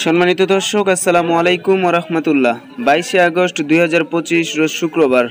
সম্মানিত দর্শক, আসসালামু আলাইকুম ওয়া রাহমাতুল্লাহ। 22 আগস্ট 2025 রোজ শুক্রবার।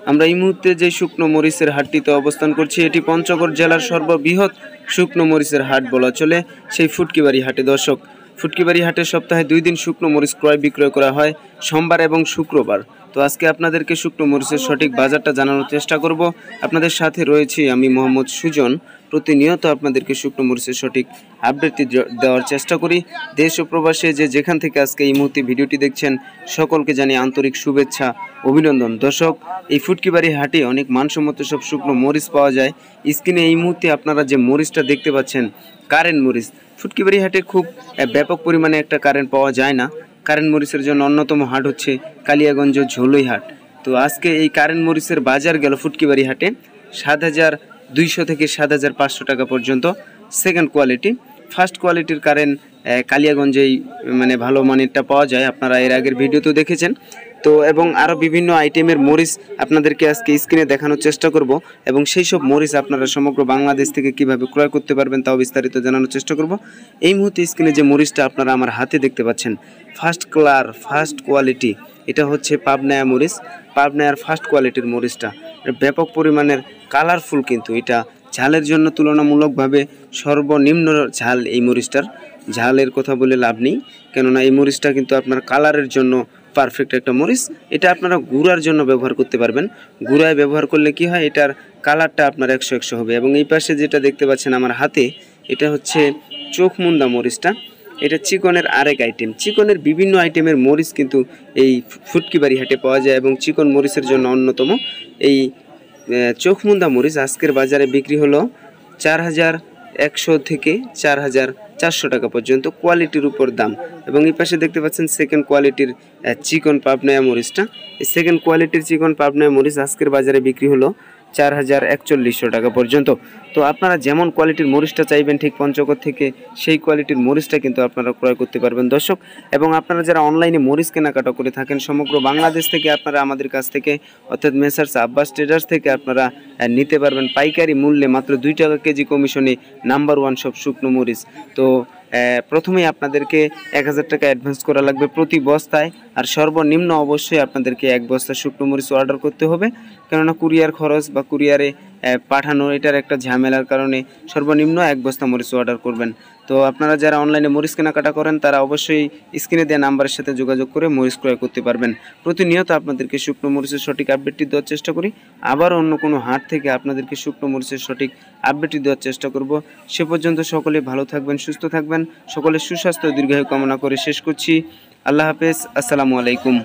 আমরা এই মুহূর্তে যে শুকনো মরিচের হাটটিতে অবস্থান করছি, এটি পঞ্চগড় জেলার সর্ববৃহৎ শুকনো মরিচের হাট বলা চলে, সেই ফুটকিবাড়ি হাটে। দর্শক, ফুটকিবাড়ি হাটে সপ্তাহে 2 দিন শুকনো মরিচ ক্রয় বিক্রয় করা হয়, সোমবার এবং শুক্রবার। তো আজকে আপনাদেরকে শুকনো মরিচের সঠিক বাজারটা জানানোর চেষ্টা করব। আপনাদের সাথে রয়েছি আমি মোহাম্মদ সুজন। প্রতিনিয়ত আপনাদেরকে শুকনো মরিচের সঠিক আপডেটটি দেওয়ার চেষ্টা করি। দেশ ও প্রবাসে যেখান থেকে আজকে এই মুহূর্তে ভিডিওটি দেখছেন, সকলকে জানিয়ে আন্তরিক শুভেচ্ছা, অভিনন্দন। দর্শক, এই ফুটকিবাড়ি হাটে অনেক মানসম্মত সব শুকনো মরিচ পাওয়া যায়। স্ক্রিনে এই মুহূর্তে আপনারা যে মরিচটা দেখতে পাচ্ছেন, কারেন্ট মরিচ। ফুটকিবাড়ি হাটে খুব ব্যাপক পরিমাণে একটা কারেন্ট পাওয়া যায় না। কারেন্ট মরিচের জন্য অন্যতম হাট হচ্ছে কালিয়াগঞ্জ ঝোলই হাট। তো আজকে এই কারেন্ট মরিচের বাজার গেল ফুটকিবাড়ি হাটে 7,200 থেকে 7,500 টাকা পর্যন্ত। সেকেন্ড কোয়ালিটি, ফার্স্ট কোয়ালিটির কারেন্ট কালিয়াগঞ্জেই ভালো মানেরটা পাওয়া যায়, আপনারা এর আগের ভিডিওতেও দেখেছেন। তো এবং আরও বিভিন্ন আইটেমের মরিচ আপনাদেরকে আজকে স্ক্রিনে দেখানোর চেষ্টা করব, এবং সেই সব মরিচ আপনারা সমগ্র বাংলাদেশ থেকে কিভাবে ক্রয় করতে পারবেন তাও বিস্তারিত জানানোর চেষ্টা করব। এই মুহূর্তে স্ক্রিনে যে মরিচটা আপনারা আমার হাতে দেখতে পাচ্ছেন, ফার্স্ট কোয়ালিটি, এটা হচ্ছে পাবনায়া মরিচ। পাবনায়ার ফার্স্ট কোয়ালিটির মরিচটা ব্যাপক পরিমাণের কালারফুল, কিন্তু এটা ঝালের জন্য তুলনামূলকভাবে সর্বনিম্ন ঝাল। এই মরিচটার ঝালের কথা বলে লাভ নেই, কেননা এই মরিচটা কিন্তু আপনার কালারের জন্য পারফেক্ট একটা মরিচ। এটা আপনারা গুঁড়ার জন্য ব্যবহার করতে পারবেন। গুঁড়ায় ব্যবহার করলে কি হয়, এটার কালারটা আপনার 100 হবে। এবং এই পাশে যেটা দেখতে পাচ্ছেন আমার হাতে, এটা হচ্ছে চোখমুন্দা মরিচটা। এটা চিকনের আরেক আইটেম। চিকনের বিভিন্ন আইটেমের মরিচ কিন্তু এই ফুটকিবাড়ি হাটে পাওয়া যায়, এবং চিকন মরিচের জন্য অন্যতম এই চোখমুন্দা মরিচ আজকের বাজারে বিক্রি হলো 4,100 থেকে 4,400 টাকা পর্যন্ত, কোয়ালিটির উপর দাম। এবং এই পাশে দেখতে পাচ্ছেন সেকেন্ড কোয়ালিটির চিকন পাবনায়া মরিচটা। এই সেকেন্ড কোয়ালিটির চিকন পাবনায়া মরিচ আজকের বাজারে বিক্রি হলো 4,4100 টাকা পর্যন্ত। তো আপনারা যেমন কোয়ালিটির মরিচটা চাইবেন, ঠিক পঞ্চগড় থেকে সেই কোয়ালিটির মরিচটা কিন্তু আপনারা ক্রয় করতে পারবেন দর্শক। এবং আপনারা যারা অনলাইনে মরিচ কেনাকাটা করে থাকেন, সমগ্র বাংলাদেশ থেকে আপনারা আমাদের কাছ থেকে, অর্থাৎ মেসার্স আব্বাস ট্রেডার্স থেকে আপনারা নিতে পারবেন পাইকারি মূল্যে মাত্র 2 টাকা কেজি কমিশনে নাম্বার 1 সব শুকনো মরিচ। তো প্রথমেই আপনাদেরকে 1,000 টাকা অ্যাডভান্স করা লাগবে প্রতি বস্তায়, আর সর্বনিম্ন অবশ্যই আপনাদেরকে 1 বস্তা শুকনো মরিচ অর্ডার করতে হবে, কেননা কুরিয়ার খরচ বা কুরিয়ারে পাঠানো এটার একটা ঝামেলার কারণে সর্বনিম্ন 1 বস্তা মরিচ অর্ডার করবেন। তো আপনারা যারা অনলাইনে মরিচ কেনাকাটা করেন, তারা অবশ্যই স্ক্রিনে দেওয়া নাম্বারের সাথে যোগাযোগ করে মরিচ ক্রয় করতে পারবেন। প্রতিনিয়ত আপনাদেরকে শুকনো মরিচের সঠিক আপডেটটি দেওয়ার চেষ্টা করি। আবার অন্য কোনো হাট থেকে আপনাদেরকে শুকনো মরিচের সঠিক আপডেটটি দেওয়ার চেষ্টা করব। সে পর্যন্ত সকলে ভালো থাকবেন, সুস্থ থাকবেন, সকলের সুস্বাস্থ্য ও দীর্ঘায়ু কামনা করে শেষ করছি। আল্লাহ হাফেজ, আসসালামু আলাইকুম।